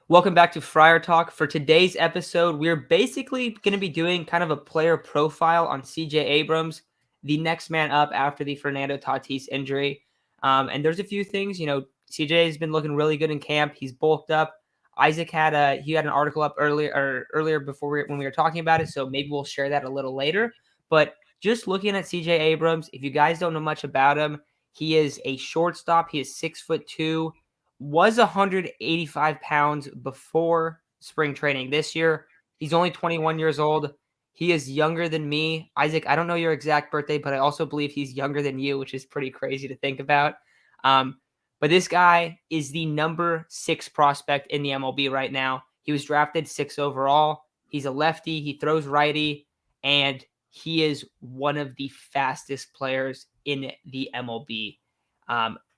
Welcome back to Friar Talk. For today's episode, we're basically going to be doing kind of a player profile on CJ Abrams, the next man up after the Fernando Tatis injury. And there's a few things, CJ has been looking really good in camp. He's bulked up. Isaac had an article up earlier before when we were talking about it, so maybe we'll share that a little later. But just looking at CJ Abrams, if you guys don't know much about him, he is a shortstop. He is 6'2", was 185 pounds before spring training. This year, he's only 21 years old. He is younger than me. Isaac, I don't know your exact birthday, but I also believe he's younger than you, which is pretty crazy to think about. But this guy is the number 6 prospect in the MLB right now. He was drafted 6 overall. He's a lefty. He throws righty, and he is one of the fastest players in the MLB.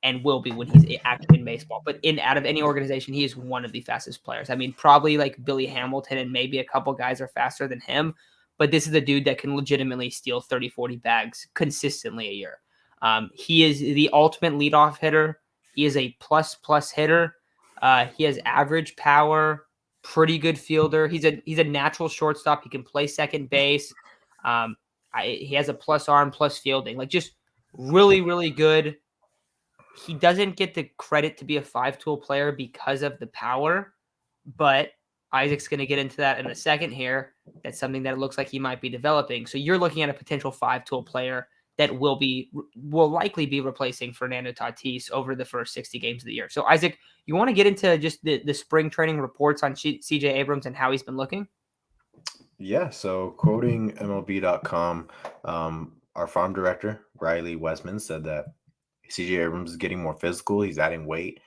And will be when he's actually in baseball. But out of any organization, he is one of the fastest players. I mean, probably like Billy Hamilton and maybe a couple guys are faster than him. But this is a dude that can legitimately steal 30, 40 bags consistently a year. He is the ultimate leadoff hitter. He is a plus hitter. He has average power, pretty good fielder. He's a natural shortstop. He can play second base. He has a plus arm, plus fielding. Like just really, really good. He doesn't get the credit to be a 5-tool player because of the power, but Isaac's going to get into that in a second here. That's something that it looks like he might be developing. So you're looking at a potential 5-tool player that will likely be replacing Fernando Tatis over the first 60 games of the year. So Isaac, you want to get into just the spring training reports on CJ Abrams and how he's been looking? Yeah, so quoting MLB.com, our farm director, Riley Westman, said that CJ Abrams is getting more physical. He's adding weight.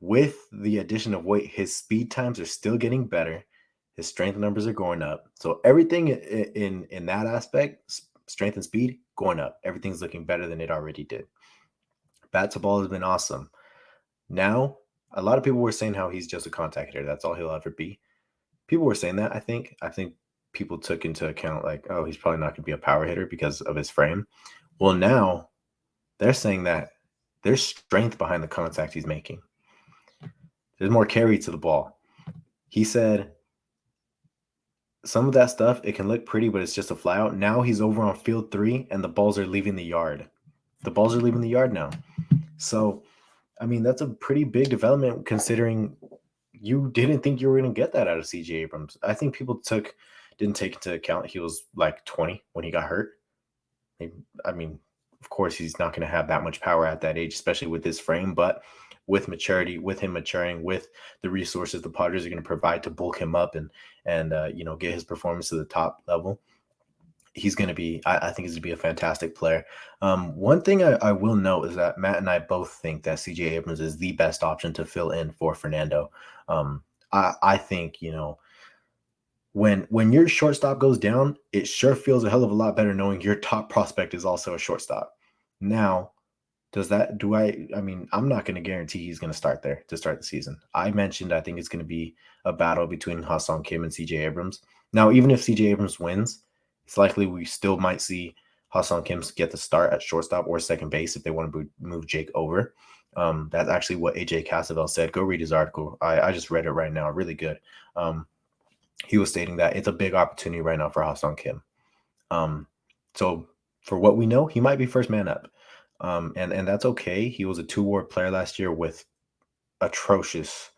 With the addition of weight, his speed times are still getting better. His strength numbers are going up. So everything in that aspect, strength and speed, going up. Everything's looking better than it already did. Bat to ball has been awesome. Now, a lot of people were saying how he's just a contact hitter. That's all he'll ever be. People were saying that. I think people took into account like, oh, he's probably not going to be a power hitter because of his frame. Well, now they're saying that there's strength behind the contact he's making. There's more carry to the ball. He said some of that stuff, it can look pretty, but it's just a fly out. Now he's over on field 3 and the balls are leaving the yard. The balls are leaving the yard now. So, I mean, that's a pretty big development considering you didn't think you were going to get that out of CJ Abrams. I think people didn't take into account he was like 20 when he got hurt. I mean, of course, he's not going to have that much power at that age, especially with his frame. But with maturity, with him maturing, with the resources the Padres are going to provide to bulk him up and get his performance to the top level, he's going to be. I think he's going to be a fantastic player. One thing I will note is that Matt and I both think that CJ Abrams is the best option to fill in for Fernando. I think when your shortstop goes down, it sure feels a hell of a lot better knowing your top prospect is also a shortstop. Now, I'm not going to guarantee he's going to start there to start the season. I mentioned I think it's going to be a battle between Ha-Seong Kim and CJ Abrams. Now, even if CJ Abrams wins, it's likely we still might see Ha-Seong Kim get the start at shortstop or second base if they want to move Jake over. That's actually what AJ Cassavell said. Go read his article. I just read it right now. Really good. He was stating that it's a big opportunity right now for Ha-Seong Kim. So for what we know, he might be first man up. And that's okay. He was a 2-WAR player last year with atrocious.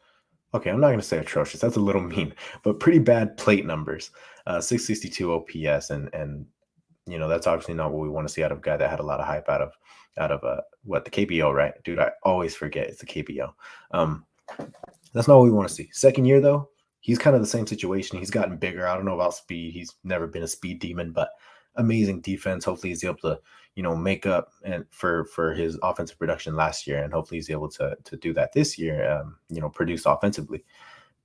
Okay, I'm not going to say atrocious. That's a little mean, but pretty bad plate numbers. 662 OPS, and that's obviously not what we want to see out of a guy that had a lot of hype out of what the KBO, right? Dude, I always forget it's the KBO. That's not what we want to see. Second year though, he's kind of the same situation. He's gotten bigger. I don't know about speed. He's never been a speed demon, but amazing defense. Hopefully he's able to, make up and for his offensive production last year, and hopefully he's able to do that this year. Produce offensively.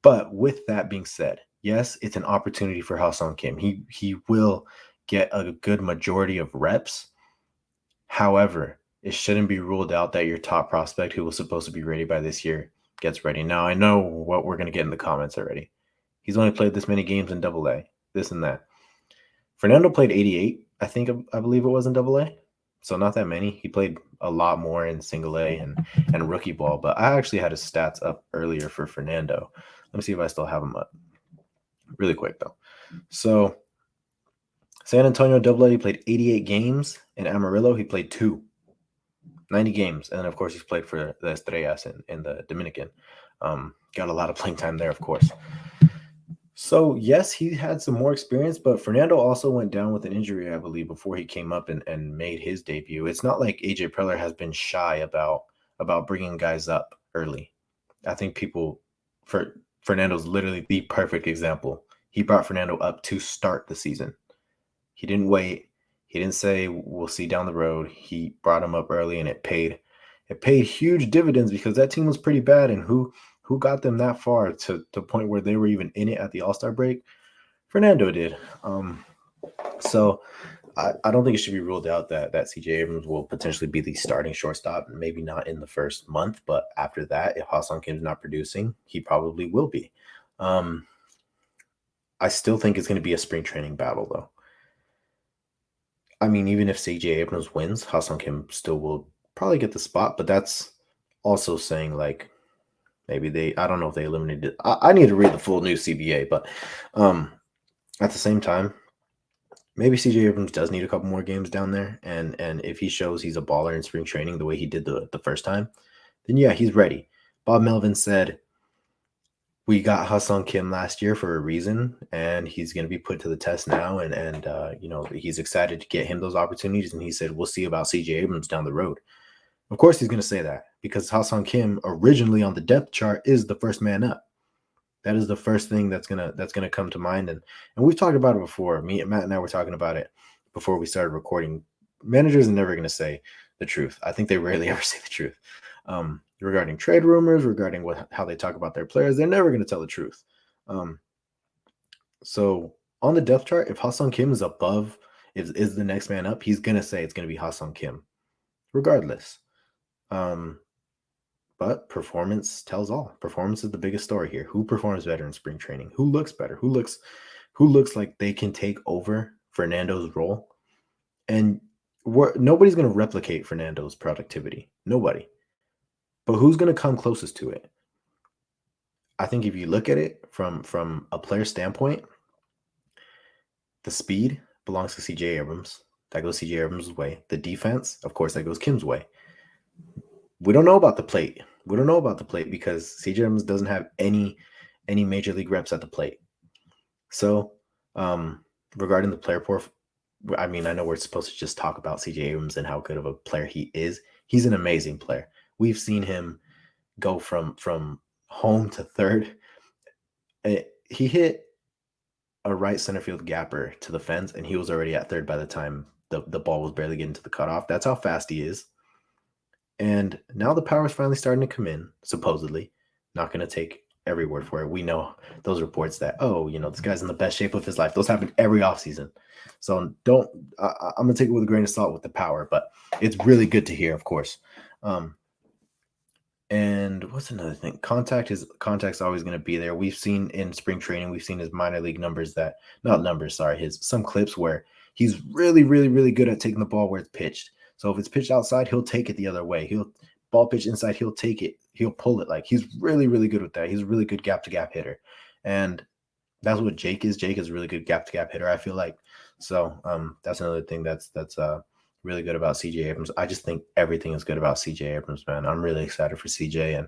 But with that being said, yes, it's an opportunity for Ha-Seong Kim. He will get a good majority of reps. However, it shouldn't be ruled out that your top prospect, who was supposed to be ready by this year, gets ready. Now, I know what we're going to get in the comments already. He's only played this many games in AA, this and that. Fernando played 88, I believe it was in AA. So not that many. He played a lot more in single A and rookie ball. But I actually had his stats up earlier for Fernando. Let me see if I still have them up. Really quick though. So San Antonio Double A, he played 88 games. In Amarillo, he played 90 games. And then, of course, he's played for the Estrellas in the Dominican. Got a lot of playing time there, of course. So, yes, he had some more experience, but Fernando also went down with an injury, I believe, before he came up and made his debut. It's not like AJ Preller has been shy about bringing guys up early. I think Fernando's literally the perfect example. He brought Fernando up to start the season. He didn't wait. He didn't say we'll see down the road. He brought him up early, and it paid. It paid huge dividends because that team was pretty bad. And who got them that far to the point where they were even in it at the All-Star break? Fernando did. So I don't think it should be ruled out that CJ Abrams will potentially be the starting shortstop. Maybe not in the first month, but after that, if Ha-Seong Kim's not producing, he probably will be. I still think it's going to be a spring training battle, though. I mean, even if CJ Abrams wins, Ha-Seong Kim still will probably get the spot, but that's also saying like maybe I don't know if they eliminated. I need to read the full new CBA, but at the same time, maybe CJ Abrams does need a couple more games down there, and if he shows he's a baller in spring training the way he did the first time, then yeah, he's ready. Bob Melvin said, we got Ha-Seong Kim last year for a reason, and he's going to be put to the test now. And he's excited to get him those opportunities. And he said, we'll see about CJ Abrams down the road. Of course, he's going to say that because Ha-Seong Kim originally on the depth chart is the first man up. That is the first thing that's gonna come to mind. And we've talked about it before. Matt and I were talking about it before we started recording. Managers are never going to say the truth. I think they rarely ever say the truth. Regarding trade rumors, regarding how they talk about their players, they're never going to tell the truth. So on the depth chart, if Ha-Seong Kim is above, is the next man up, he's going to say it's going to be Ha-Seong Kim, regardless. But performance tells all. Performance is the biggest story here. Who performs better in spring training? Who looks better? Who looks like they can take over Fernando's role? And nobody's going to replicate Fernando's productivity. Nobody. But who's going to come closest to it? I think if you look at it from a player standpoint, the speed belongs to CJ Abrams. That goes CJ Abrams' way. The defense, of course, that goes Kim's way. We don't know about the plate. We don't know about the plate because CJ Abrams doesn't have any major league reps at the plate. So regarding the player I mean, I know we're supposed to just talk about CJ Abrams and how good of a player he is. He's an amazing player. We've seen him go from home to third. He hit a right center field gapper to the fence, and he was already at third by the time the ball was barely getting to the cutoff. That's how fast he is. And now the power is finally starting to come in, supposedly. Not going to take every word for it. We know those reports that, this guy's in the best shape of his life. Those happen every offseason. So I'm going to take it with a grain of salt with the power, but it's really good to hear, of course. And what's another thing? Contact's always going to be there. We've seen in spring training, we've seen his minor league numbers some clips where he's really, really, really good at taking the ball where it's pitched. So if it's pitched outside, he'll take it the other way. He'll ball pitch inside, he'll take it. He'll pull it. Like, he's really, really good with that. He's a really good gap-to-gap hitter. And that's what Jake is. Jake is a really good gap-to-gap hitter, I feel like. So that's another thing that's really good about CJ Abrams. I just think everything is good about CJ Abrams, man. I'm really excited for CJ. And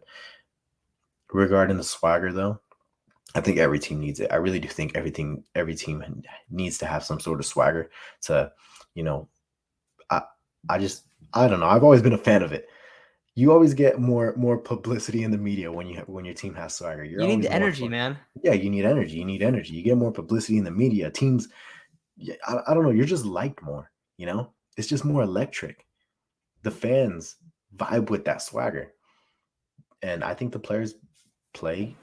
regarding the swagger, though, I think every team needs it. I really do think every team needs to have some sort of swagger to, I don't know. I've always been a fan of it. You always get more publicity in the media when your team has swagger. You need the energy, man. Yeah, you need energy. You get more publicity in the media. Teams, I don't know. You're just liked more. It's just more electric. The fans vibe with that swagger, and I think the players play,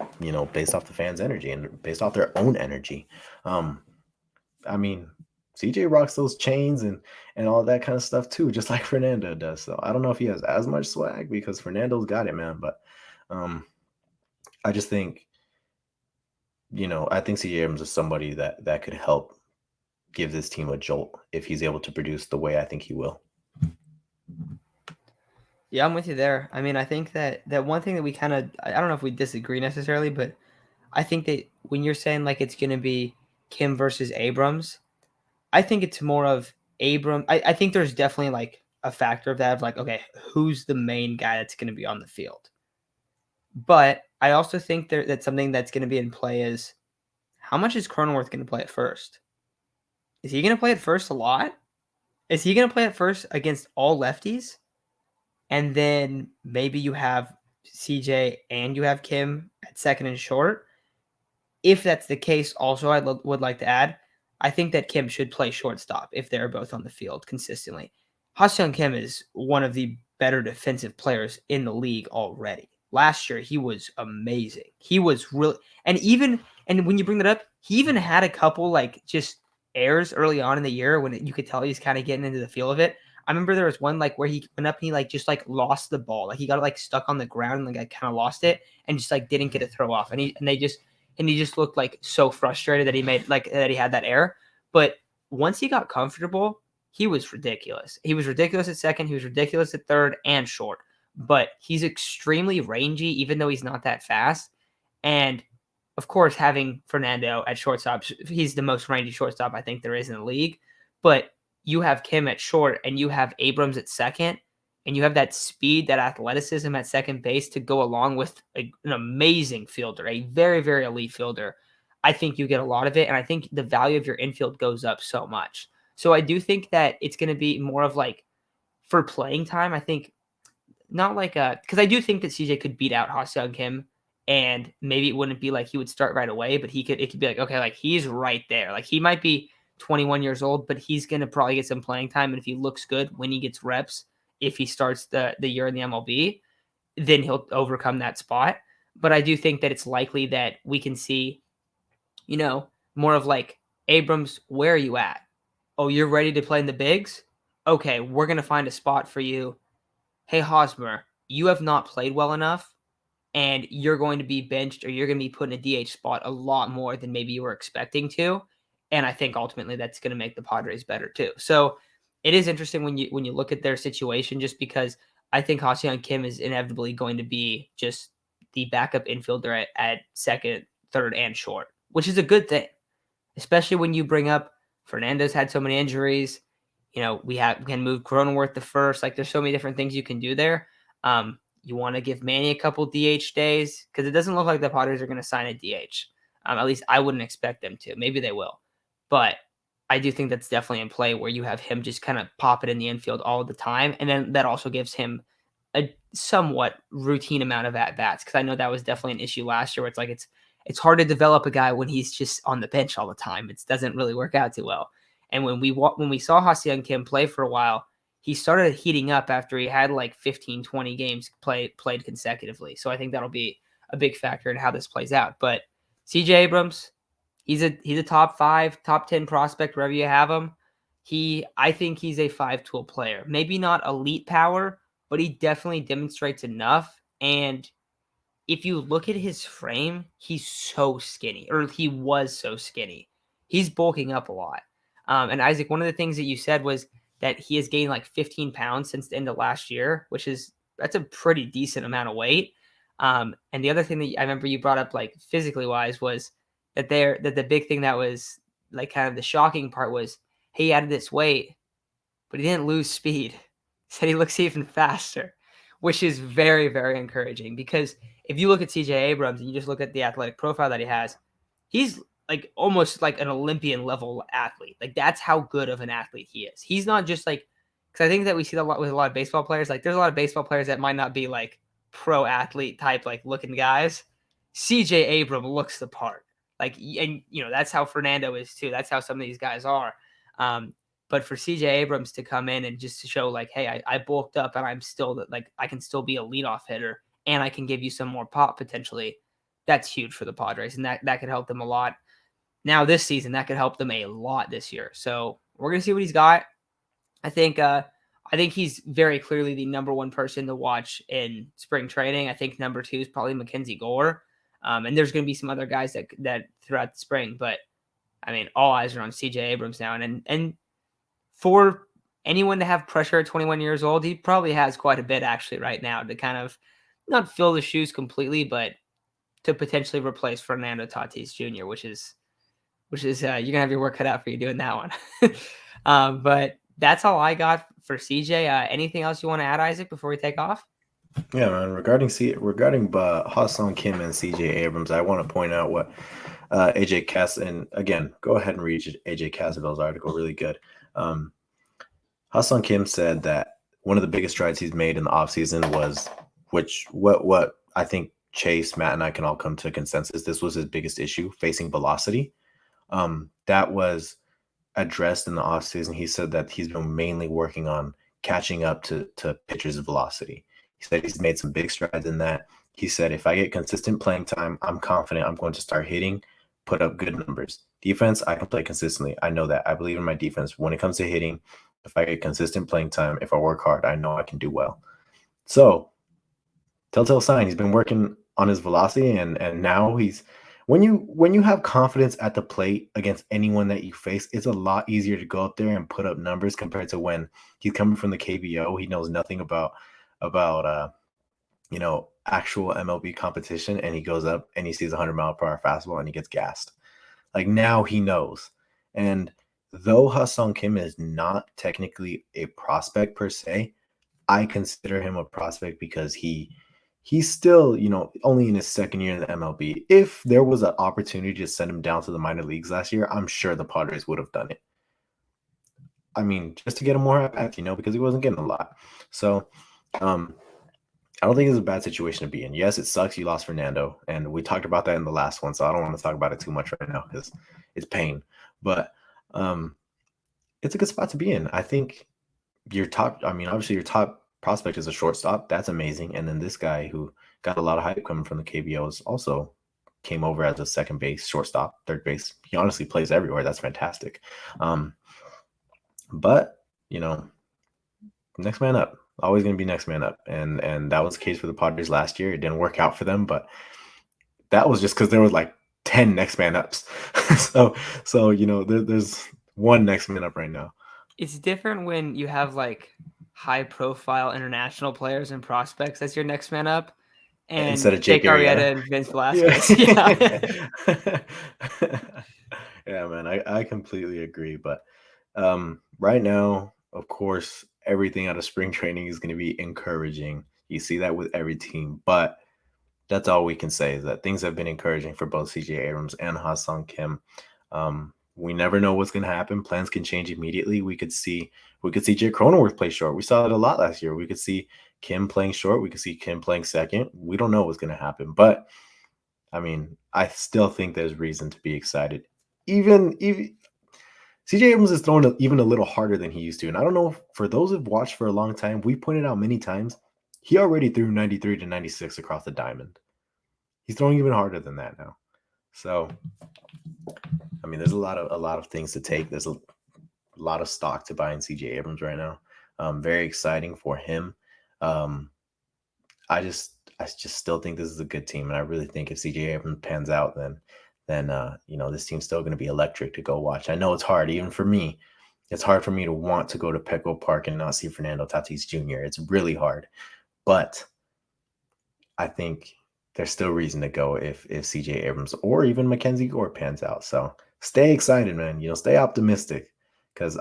based off the fans' energy and based off their own energy. I mean, CJ rocks those chains and all that kind of stuff too, just like Fernando does. So I don't know if he has as much swag because Fernando's got it, man. But I just think, I think CJ Abrams is somebody that could help give this team a jolt if he's able to produce the way I think he will. Yeah, I'm with you there. I mean, I think that one thing that we kind of, I don't know if we disagree necessarily, but I think that when you're saying like it's going to be Kim versus Abrams, I think it's more of Abram. I think there's definitely like a factor of that of like, okay, who's the main guy that's going to be on the field? But I also think that something that's going to be in play is how much is Cronenworth going to play at first? Is he going to play at first a lot? Is he going to play at first against all lefties? And then maybe you have CJ and you have Kim at second and short. If that's the case, also I would like to add, I think that Kim should play shortstop if they're both on the field consistently. Ha-Seong Kim is one of the better defensive players in the league already. Last year he was amazing. He was really, and when you bring that up, he even had a couple like just errors early on in the year when you could tell he's kind of getting into the feel of it. I remember there was one like where he went up and he like just like lost the ball, like he got like stuck on the ground and like kind of lost it and just like didn't get a throw off, and he just looked like so frustrated that he had that error. But once he got comfortable, he was ridiculous. He was ridiculous at second. He was ridiculous at third and short. But he's extremely rangy, even though he's not that fast. And of course, having Fernando at shortstop, he's the most rangy shortstop I think there is in the league. But you have Kim at short and you have Abrams at second, and you have that speed, that athleticism at second base to go along with an amazing fielder, a very, very elite fielder. I think you get a lot of it, and I think the value of your infield goes up so much. So I do think that it's going to be more of like for playing time. I think not like because I do think that CJ could beat out Ha-Seong Kim, and maybe it wouldn't be like he would start right away, but it could be like, okay, like he's right there. Like he might be 21 years old, but he's gonna probably get some playing time. And if he looks good when he gets reps, if he starts the year in the MLB, then he'll overcome that spot. But I do think that it's likely that we can see, more of like, Abrams, where are you at? Oh, you're ready to play in the bigs? Okay, we're gonna find a spot for you. Hey, Hosmer, you have not played well enough, and you're going to be benched or you're going to be put in a DH spot a lot more than maybe you were expecting to. And I think ultimately that's going to make the Padres better too. So it is interesting when you look at their situation, just because I think Ha-Seong Kim is inevitably going to be just the backup infielder at second, third, and short, which is a good thing, especially when you bring up Fernando's had so many injuries. We can move Cronenworth to first. Like there's so many different things you can do there. You want to give Manny a couple DH days because it doesn't look like the Padres are going to sign a DH. At least I wouldn't expect them to. Maybe they will, but I do think that's definitely in play where you have him just kind of pop it in the infield all the time, and then that also gives him a somewhat routine amount of at bats, because I know that was definitely an issue last year where it's hard to develop a guy when he's just on the bench all the time. It doesn't really work out too well. And when we saw Ha-Seong Kim play for a while, he started heating up after he had like 15, 20 games played consecutively. So I think that'll be a big factor in how this plays out. But CJ Abrams, he's a top 5, top 10 prospect wherever you have him. I think he's a 5-tool player. Maybe not elite power, but he definitely demonstrates enough. And if you look at his frame, he's so skinny, or he was so skinny. He's bulking up a lot. And Isaac, one of the things that you said was that he has gained like 15 pounds since the end of last year, that's a pretty decent amount of weight. And the other thing that I remember you brought up, like physically wise, was that the big thing that was like kind of the shocking part was he added this weight, but he didn't lose speed. He said he looks even faster, which is very, very encouraging, because if you look at CJ Abrams and you just look at the athletic profile that he has, he's like almost like an Olympian level athlete. Like that's how good of an athlete he is. He's not just like, because I think that we see that a lot with a lot of baseball players. Like there's a lot of baseball players that might not be like pro athlete type, like looking guys. CJ Abrams looks the part. Like, and that's how Fernando is too. That's how some of these guys are. But for CJ Abrams to come in and just to show like, hey, I bulked up and I'm still like, I can still be a leadoff hitter and I can give you some more pop potentially. That's huge for the Padres, and that could help them a lot. Now this season, that could help them a lot this year. So we're gonna see what he's got. I think he's very clearly the number one person to watch in spring training. I think number 2 is probably Mackenzie Gore, and there's gonna be some other guys that throughout the spring. But I mean, all eyes are on CJ Abrams now, and for anyone to have pressure at 21 years old, he probably has quite a bit actually right now to kind of not fill the shoes completely, but to potentially replace Fernando Tatis Jr., which is you're gonna have your work cut out for you doing that one. But that's all I got for CJ. Anything else you want to add, Isaac, before we take off? Yeah, man. Regarding Ha-Seong Kim and CJ Abrams, I want to point out what AJ Cass, and again, go ahead and read AJ Cassavell's article. Really good. Ha-Seong Kim said that one of the biggest strides he's made in the offseason was, what I think Chase, Matt, and I can all come to a consensus. This was his biggest issue, facing velocity. That was addressed in the offseason. He said that he's been mainly working on catching up to pitchers' velocity. He said he's made some big strides in that. He said, if I get consistent playing time, I'm confident I'm going to start hitting, put up good numbers. Defense, I can play consistently. I know that. I believe in my defense. When it comes to hitting, if I get consistent playing time, if I work hard, I know I can do well. So, telltale sign, he's been working on his velocity, and now he's when you have confidence at the plate against anyone that you face, it's a lot easier to go up there and put up numbers compared to when he's coming from the KBO. He knows nothing about actual MLB competition, and he goes up and he sees a 100-mile-per-hour fastball and he gets gassed. Like, now he knows. And though Ha-Seong Kim is not technically a prospect per se, I consider him a prospect because he's still, only in his second year in the MLB. If there was an opportunity to send him down to the minor leagues last year, I'm sure the Padres would have done it. I mean, just to get him more at-bats, because he wasn't getting a lot. So, I don't think it's a bad situation to be in. Yes, it sucks you lost Fernando, and we talked about that in the last one, so I don't want to talk about it too much right now because it's pain. But it's a good spot to be in. I think obviously your top prospect is a shortstop. That's amazing. And then this guy who got a lot of hype coming from the KBOs also came over as a second base, shortstop, third base. He honestly plays everywhere. That's fantastic. But, next man up. Always going to be next man up. And that was the case for the Padres last year. It didn't work out for them, but that was just because there was like 10 next man ups. so there's one next man up right now. It's different when you have like high-profile international players and prospects as your next man up, and instead of Jake Arrieta and Vince Velasquez. Yeah. Yeah, man, I completely agree. But right now, of course, everything out of spring training is going to be encouraging. You see that with every team, but that's all we can say is that things have been encouraging for both CJ Abrams and Ha-Seong Kim. We never know what's going to happen. Plans can change immediately. We could see Jay Cronenworth play short. We saw that a lot last year. We could see Kim playing short. We could see Kim playing second. We don't know what's going to happen, but I mean, I still think there's reason to be excited. Even CJ Abrams is throwing even a little harder than he used to. And I don't know, for those who've watched for a long time, we pointed out many times, he already threw 93 to 96 across the diamond. He's throwing even harder than that now. So, I mean, there's a lot of things to take. There's a lot of stock to buy in CJ Abrams right now. Very exciting for him. I just still think this is a good team, and I really think if CJ Abrams pans out, then this team's still going to be electric to go watch. I know it's hard, even for me. It's hard for me to want to go to Petco Park and not see Fernando Tatis Jr. It's really hard, but I think there's still reason to go if CJ Abrams or even Mackenzie Gore pans out. So stay excited, man. Stay optimistic, because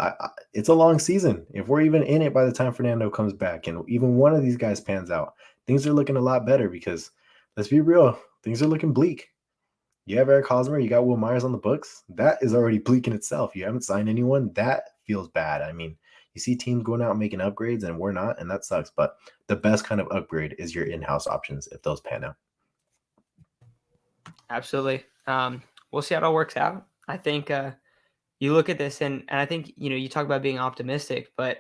it's a long season. If we're even in it by the time Fernando comes back and even one of these guys pans out, things are looking a lot better, because let's be real, things are looking bleak. You have Eric Hosmer, you got Will Myers on the books. That is already bleak in itself. You haven't signed anyone. That feels bad. I mean, you see teams going out and making upgrades, and we're not, and that sucks. But the best kind of upgrade is your in-house options if those pan out. Absolutely. We'll see how it all works out. I think you look at this, and I think, you talk about being optimistic, but,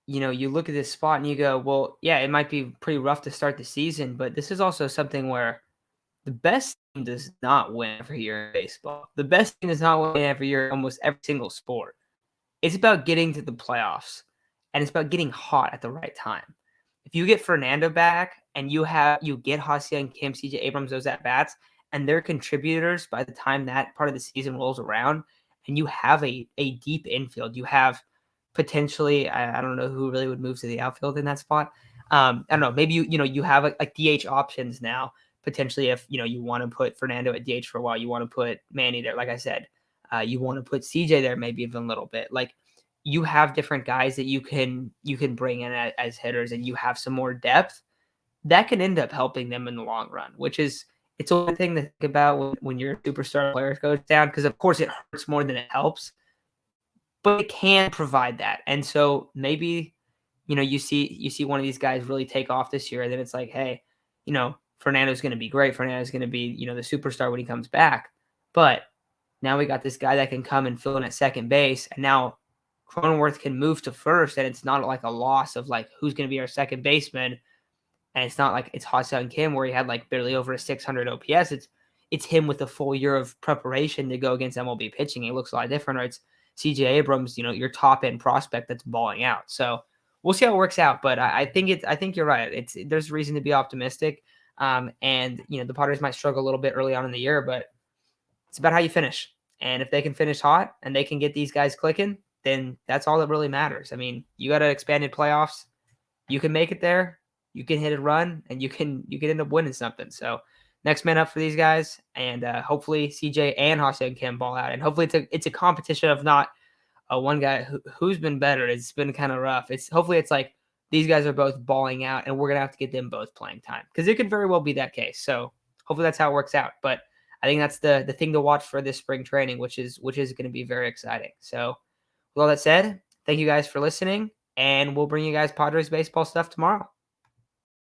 you look at this spot and you go, well, yeah, it might be pretty rough to start the season, but this is also something where the best team does not win every year in baseball. The best team does not win every year in almost every single sport. It's about getting to the playoffs, and it's about getting hot at the right time. If you get Fernando back and you get Ha-Seong Kim, CJ Abrams, those at-bats, and they're contributors by the time that part of the season rolls around, and you have a deep infield, you have potentially, I don't know who really would move to the outfield in that spot. I don't know. Maybe you have like DH options now. Potentially, if you want to put Fernando at DH for a while, you want to put Manny there. Like I said, you want to put CJ there, maybe even a little bit. Like you have different guys that you can bring in as hitters, and you have some more depth that can end up helping them in the long run. Which is it's a one thing to think about when your superstar player goes down, because of course it hurts more than it helps, but it can provide that. And so maybe, you see one of these guys really take off this year, and then it's like, hey, Fernando's going to be great. Fernando's going to be, the superstar when he comes back. But now we got this guy that can come and fill in at second base, and now Cronenworth can move to first, and it's not like a loss of like who's going to be our second baseman. And it's not like it's Ha-Seong Kim where he had like barely over a 600 OPS. It's him with a full year of preparation to go against MLB pitching. It looks a lot different. Or it's CJ Abrams, your top end prospect that's balling out. So we'll see how it works out. But I think you're right. There's reason to be optimistic. And the Padres might struggle a little bit early on in the year, but it's about how you finish. And if they can finish hot and they can get these guys clicking, then that's all that really matters. I mean, you got an expanded playoffs. You can make it there. You can hit a run, and you can end up winning something. So next man up for these guys, and hopefully CJ and Ha-Seong can ball out, and hopefully it's a competition of not one guy who's been better. It's been kind of rough. Hopefully it's like these guys are both balling out, and we're gonna have to get them both playing time, because it could very well be that case. So hopefully that's how it works out. But I think that's the thing to watch for this spring training, which is going to be very exciting. So with all that said, thank you guys for listening, and we'll bring you guys Padres baseball stuff tomorrow.